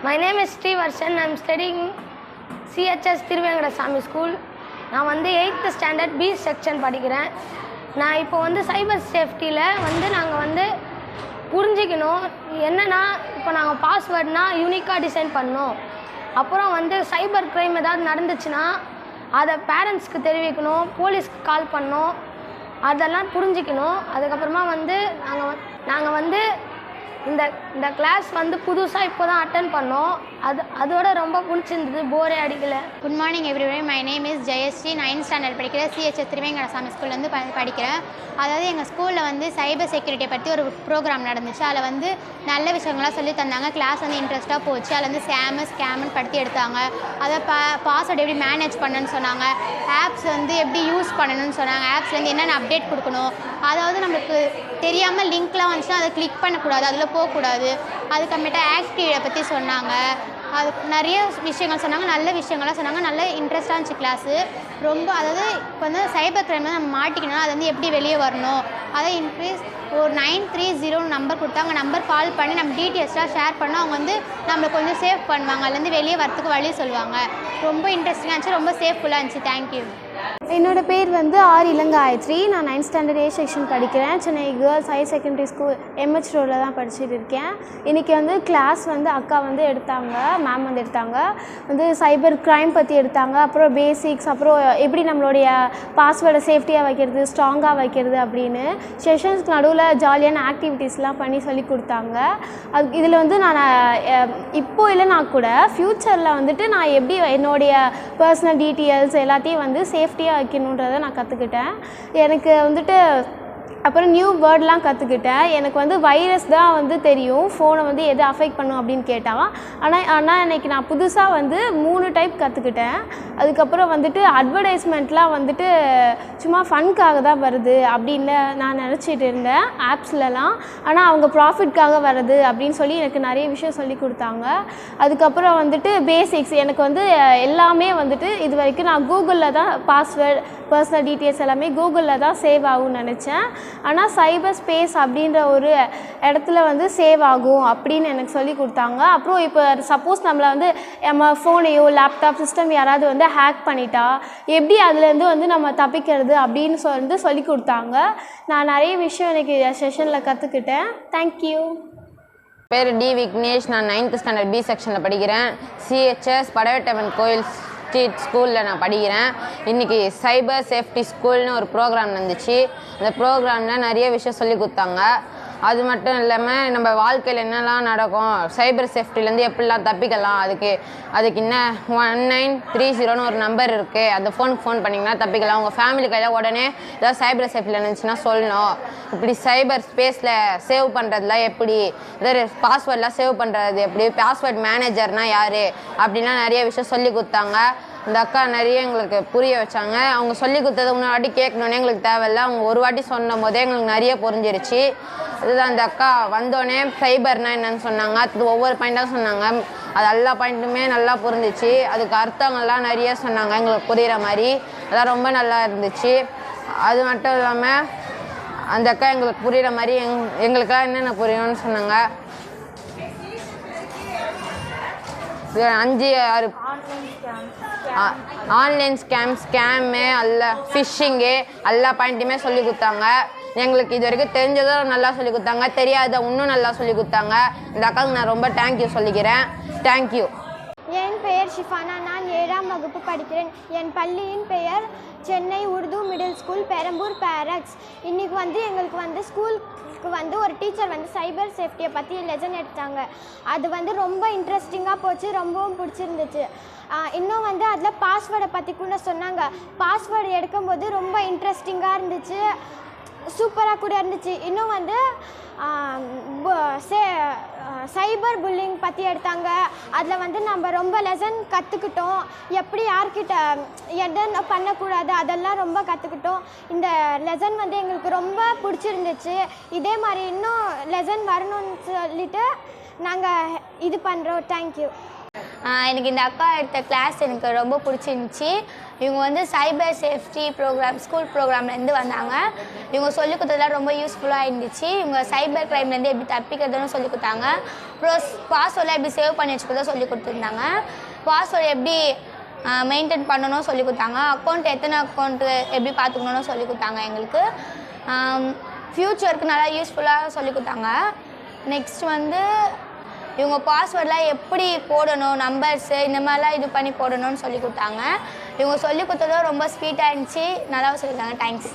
My name is Srivarshan. I am studying CHS Thiruvengadasamy School. நான் வந்து 8th standard B section படிக்கிறேன். நான் இப்போ வந்து சைபர் சேஃப்டியில் வந்து நாங்கள் வந்து புரிஞ்சிக்கணும். என்னென்னா இப்போ நாங்கள் பாஸ்வேர்ட்னா யூனிக்காக டிசைன் பண்ணோம். அப்புறம் வந்து சைபர் க்ரைம் ஏதாவது நடந்துச்சுன்னா அதை பேரண்ட்ஸ்க்கு தெரிவிக்கணும், போலீஸ்க்கு கால் பண்ணோம், அதெல்லாம் புரிஞ்சிக்கணும். அதுக்கப்புறமா வந்து நாங்கள் வந்து இந்த கிளாஸ் வந்து புதுசாக இப்போ தான் அட்டன் பண்ணோம். அதோட ரொம்ப பிடிச்சிருந்தது, போரே அடிக்கலை. Good morning everyone. My name is Jayashree. 9th standard படிக்கிறேன். CHS திருவேங்கடசாமி ஸ்கூல்லேருந்து படிக்கிறேன். அதாவது எங்கள் ஸ்கூலில் வந்து சைபர் செக்யூரிட்டியை பற்றி ஒரு ப்ரோக்ராம் நடந்துச்சு. அதில் வந்து நல்ல விஷயங்கள்லாம் சொல்லி தந்தாங்க. கிளாஸ் வந்து இன்ட்ரெஸ்ட்டாக போச்சு. அதில் வந்து ஸ்கேம்னு படுத்தி எடுத்தாங்க. அதை பாஸ்வேர்டு எப்படி மேனேஜ் பண்ணணும்னு சொன்னாங்க. ஆப்ஸ் வந்து எப்படி யூஸ் பண்ணணும்னு சொன்னாங்க. ஆப்ஸ்லேருந்து என்னென்ன அப்டேட் கொடுக்கணும், அதாவது நம்மளுக்கு தெரியாமல் லிங்க்லாம் வந்துச்சுன்னா அதை கிளிக் பண்ணக்கூடாது, அதில் போகக்கூடாது. அதுக்கப்புறமேட்டா ஆக்டிவிட்டியை பற்றி சொன்னாங்க. அது நிறைய விஷயங்கள் சொன்னாங்க, நல்ல விஷயங்கள்லாம் சொன்னாங்க. நல்ல இன்ட்ரெஸ்டாக இருந்துச்சு கிளாஸு. ரொம்ப அதாவது இப்போ வந்து சைபர் க்ரைம் நம்ம மாட்டிக்கணும், அது வந்து எப்படி வெளியே வரணும், அதை இன்க்ரீஸ் ஒரு 930 நம்பர் கொடுத்தாங்க. நம்பர் கால் பண்ணி நம்ம டீட்டெயில்ஸ்லாம் ஷேர் பண்ணோம். அவங்க வந்து நம்மளை கொஞ்சம் சேஃப் பண்ணுவாங்க, அதுலேருந்து வெளியே வரத்துக்கு வழி சொல்லுவாங்க. ரொம்ப இன்ட்ரெஸ்டிங்காக இருந்துச்சு, ரொம்ப சேஃப்ஃபுல்லாக இருந்துச்சு. தேங்க்யூ. என்னோட பேர் வந்து ஆர் இளங்காயத்ரி. நான் 9th ஸ்டாண்டர்ட் A செக்ஷன் படிக்கிறேன். Chennai girls higher secondary school MH ரோடில் தான் படிச்சுட்டு இருக்கேன். இன்றைக்கி வந்து கிளாஸ் வந்து அக்கா வந்து எடுத்தாங்க, மேம் வந்து எடுத்தாங்க. வந்து சைபர் க்ரைம் பற்றி எடுத்தாங்க. அப்புறம் பேசிக்ஸ், அப்புறம் எப்படி நம்மளுடைய பாஸ்வேர்டை சேஃப்டியாக வைக்கிறது, ஸ்ட்ராங்காக வைக்கிறது அப்படின்னு. செஷன்ஸ்க்கு நடுவில் ஜாலியான ஆக்டிவிட்டீஸ்லாம் பண்ணி சொல்லி கொடுத்தாங்க. இதில் வந்து நான் இப்போ இல்லைனா கூட ஃப்யூச்சரில் வந்துட்டு நான் எப்படி என்னுடைய பர்சனல் டீட்டெயில்ஸ் எல்லாத்தையும் வந்து சேஃப்டியாக வைக்கணுன்றதை நான் கற்றுக்கிட்டேன். எனக்கு வந்துட்டு அப்புறம் நியூ வேர்ட்லாம் கற்றுக்கிட்டேன். எனக்கு வந்து வைரஸ் தான் வந்து தெரியும், ஃபோனை வந்து எது அஃபெக்ட் பண்ணும் அப்படின்னு கேட்டால். ஆனால் இன்றைக்கி நான் புதுசாக வந்து 3 டைப் கற்றுக்கிட்டேன். அதுக்கப்புறம் வந்துட்டு அட்வர்டைஸ்மெண்ட்லாம் வந்துட்டு சும்மா ஃபன்காக தான் வருது அப்படின்னு நான் நினச்சிட்டு இருந்தேன் ஆப்ஸ்லலாம். ஆனால் அவங்க ப்ராஃபிட்காக வருது அப்படின்னு சொல்லி எனக்கு நிறைய விஷயம் சொல்லி கொடுத்தாங்க. அதுக்கப்புறம் வந்துட்டு பேசிக்ஸ் எனக்கு வந்து எல்லாமே வந்துட்டு இது வரைக்கும் நான் கூகுளில் தான் பாஸ்வேர்டு, பர்சனல் டீட்டெயில்ஸ் எல்லாமே கூகுளில் தான் சேவ் ஆகும்னு நினச்சேன். ஆனால் சைபர் ஸ்பேஸ் அப்படின்ற ஒரு இடத்துல வந்து சேவ் ஆகும் அப்படின்னு எனக்கு சொல்லி கொடுத்தாங்க. அப்புறம் இப்போ சப்போஸ் நம்மளை வந்து நம்ம ஃபோனையோ லேப்டாப் சிஸ்டம் யாராவது வந்து ஹேக் பண்ணிட்டா எப்படி அதுலேருந்து வந்து நம்ம தப்பிக்கிறது அப்படின்னு சொல்லி கொடுத்தாங்க. நான் நிறைய விஷயம் எனக்கு செஷனில் கற்றுக்கிட்டேன். தேங்க்யூ. பேர் டி விக்னேஷ். நான் 9th ஸ்டாண்டர்ட் B செக்ஷனில் படிக்கிறேன். CHS படவேட்டம்மன் கோயில் ஸ்ட்ரீட் ஸ்கூலில் நான் படிக்கிறேன். இன்றைக்கி சைபர் சேஃப்டி ஸ்கூல்னு ஒரு ப்ரோக்ராம் நடந்துச்சு. அந்த ப்ரோக்ராமில் நிறைய விஷயம் சொல்லி கொடுத்தாங்க. அது மட்டும் இல்லாமல் நம்ம வாழ்க்கையில் என்னெல்லாம் நடக்கும், சைபர் சேஃப்டிலேருந்து எப்படிலாம் தப்பிக்கலாம், அதுக்கு என்ன 1930 ஒரு நம்பர் இருக்குது, அந்த ஃபோனுக்கு ஃபோன் பண்ணிங்கன்னா தப்பிக்கலாம். உங்கள் ஃபேமிலி கையில் உடனே ஏதாவது சைபர் சேஃப்டியில் இருந்துச்சுன்னா சொல்லணும். இப்படி சைபர் ஸ்பேஸில் சேவ் பண்ணுறதுலாம் எப்படி, ஏதாவது பாஸ்வேர்டெலாம் சேவ் பண்ணுறது எப்படி, பாஸ்வேர்ட் மேனேஜர்னால் யார் அப்படின்லாம் நிறைய விஷயம் சொல்லி கொடுத்தாங்க. இந்த அக்கா நிறைய எங்களுக்கு புரிய வச்சாங்க. அவங்க சொல்லி கொடுத்ததை இன்னொரு வாட்டி கேட்கணுன்னே எங்களுக்கு தேவையில்லை, அவங்க ஒரு வாட்டி சொன்ன போதே எங்களுக்கு நிறைய புரிஞ்சிருச்சு. அதுதான் அந்த அக்கா வந்தோடனே சைபர்னால் என்னன்னு சொன்னாங்க. அது ஒவ்வொரு பாயிண்ட்டாக சொன்னாங்க. அது எல்லா பாயிண்ட்டுமே நல்லா புரிஞ்சிச்சு. அதுக்கு அர்த்தங்கள்லாம் நிறைய சொன்னாங்க எங்களுக்கு புரிகிற மாதிரி. அதான் ரொம்ப நல்லா இருந்துச்சு. அது மட்டும் இல்லாமல் அந்த அக்கா எங்களுக்கு புரிகிற மாதிரி எங்களுக்கெல்லாம் என்னென்ன புரியணும்னு சொன்னாங்க. 5-6 ஆன்லைன் ஸ்கேமு எல்லா ஃபிஷ்ஷிங்கு எல்லா பாயிண்ட்டுமே சொல்லி கொடுத்தாங்க. எங்களுக்கு இது வரைக்கும் தெரிஞ்சதும் நல்லா சொல்லி கொடுத்தாங்க, தெரியாத இன்னும் நல்லா சொல்லி கொடுத்தாங்க. இந்த அக்காவுக்கு நான் ரொம்ப தேங்க்யூ சொல்லிக்கிறேன். தேங்க்யூ. என் பெயர் ஷிஃபானா. நான் 7ஆம் வகுப்பு படிக்கிறேன். என் பள்ளியின் பெயர் சென்னை உருது மிடில் ஸ்கூல், பெரம்பூர் பேரக்ஸ். இன்றைக்கி வந்து எங்களுக்கு வந்து ஸ்கூலுக்கு வந்து ஒரு டீச்சர் வந்து சைபர் சேஃப்டியை பற்றி லெசன் எடுத்தாங்க. அது வந்து ரொம்ப இன்ட்ரெஸ்டிங்காக போச்சு, ரொம்பவும் பிடிச்சிருந்துச்சு. இன்னும் வந்து அதில் பாஸ்வேர்டை பற்றி கூட சொன்னாங்க. பாஸ்வேர்டு எடுக்கும்போது ரொம்ப இன்ட்ரெஸ்டிங்காக இருந்துச்சு, சூப்பராக கூட இருந்துச்சு. இன்னும் வந்து சைபர் புல்லிங் பற்றி எடுத்தாங்க. அதில் வந்து நம்ம ரொம்ப லெசன் கற்றுக்கிட்டோம். எப்படி யார்கிட்ட எதை பண்ணக்கூடாது அதெல்லாம் ரொம்ப கற்றுக்கிட்டோம். இந்த லெசன் வந்து எங்களுக்கு ரொம்ப பிடிச்சிருந்துச்சு. இதே மாதிரி இன்னும் லெசன் வரணும்னு சொல்லிட்டு நாங்கள் இது பண்ணுறோம். தேங்க்யூ. எனக்கு இந்த அக்கா எடுத்த கிளாஸ் எனக்கு ரொம்ப பிடிச்சிருந்துச்சி. இவங்க வந்து சைபர் சேஃப்டி ப்ரோக்ராம் ஸ்கூல் ப்ரோக்ராம்லேருந்து வந்தாங்க. இவங்க சொல்லிக் கொடுத்ததெல்லாம் ரொம்ப யூஸ்ஃபுல்லாக இருந்துச்சு. இவங்க சைபர் க்ரைம்லேருந்து எப்படி தப்பிக்கிறதுன்னு சொல்லிக் கொடுத்தாங்க. அப்புறம் பாஸ்வேர்டெலாம் எப்படி சேவ் பண்ணி வச்சுக்கிறதோ சொல்லிக் கொடுத்துருந்தாங்க. பாஸ்வேர்டு எப்படி மெயின்டைன் பண்ணணும் சொல்லிக் கொடுத்தாங்க. எத்தனை அக்கௌண்ட்டு எப்படி பார்த்துக்கணுன்னு சொல்லிக் கொடுத்தாங்க எங்களுக்கு. ஃப்யூச்சருக்கு நல்லா யூஸ்ஃபுல்லாக சொல்லிக் கொடுத்தாங்க. நெக்ஸ்ட் வந்து இவங்க பாஸ்வேர்டெலாம் எப்படி போடணும், நம்பர்ஸு இந்த மாதிரிலாம் இது பண்ணி போடணும்னு சொல்லி கொடுத்தாங்க. இவங்க சொல்லி கொடுத்ததும் ரொம்ப ஸ்வீட்டாக இருந்துச்சு, நல்லாவும் சொல்லியிருந்தாங்க. தேங்க்ஸ்.